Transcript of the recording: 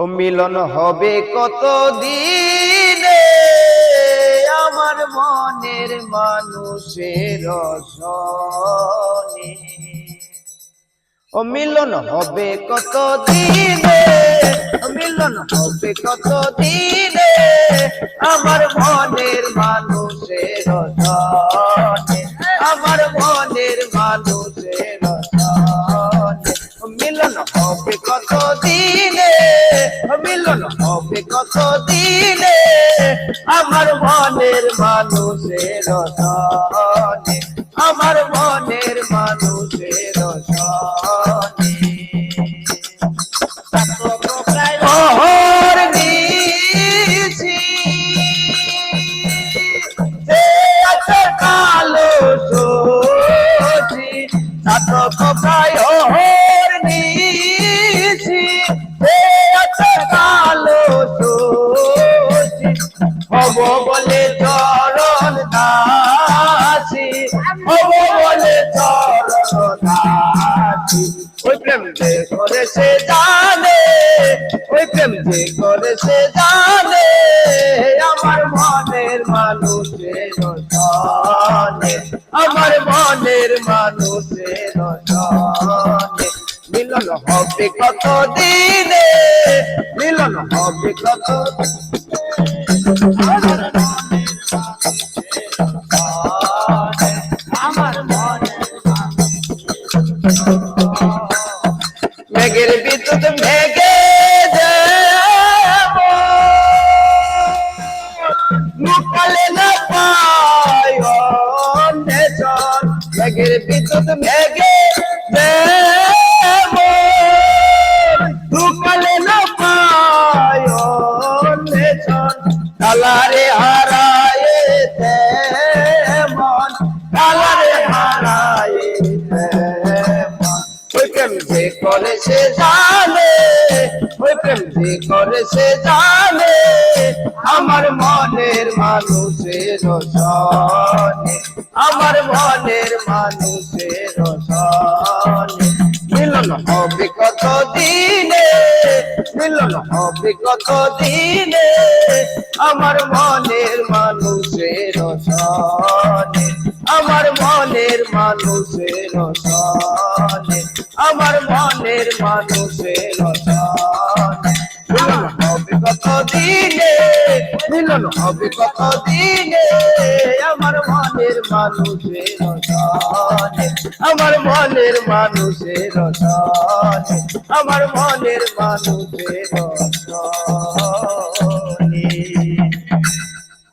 ও মিলন হবে কত দিনে আমার মনের মানুষের সনে। ও মিলন হবে কত দিনে, মিলন হবে কত দিনে আমার মনের মানুষের সনে, আমার মনের মানুষের সনে। মিলন হবে কত দিনে, মিলন হবে কত দিনে আমার মনের মানুষের সনে, আমার মনের মানুষের সনে। প্রহর নিশি যে আছে কালো শশী, চাতক প্রায় প্রহর নিশি যে আছে কালো শশী, হব বলে চরণ দাসী, হব বলে চরণ দাসী। ওই প্রেম যে করেছে জানে, ওই প্রেম যে করেছে জানে আমার মনের মানুষের সনে, আমার মনের মানুষের সনে। মিলন হবে কত দিনে, মিলন হবে কত আমার মনের মেঘের বিদ্যুৎ মেঘে লুকালে না পায় অন্বেষণ, মেঘের বিদ্যুৎ মেঘে লুকালে না পায় অন্বেষণ। কালারে হারায় মন, কালারে হারায় ওই প্রেম যে করেছে জানে, ওই প্রেম যে করেছে জানে আমার মনের মানুষের সনে, আমার মনের মানুষের সনে। মিলন হবে কত দিনে, মিলন হবে কত দিনে আমার মনের মানুষের সনে, আমার মনের মানুষের সনে, আমার মনের মানুষের সনে। মিলন হবে কত দিনে, মিলন হবে কত দিনে আমার মনের মানুষের সনে, আমার মনের মানুষের সনে, আমার মনের মানুষের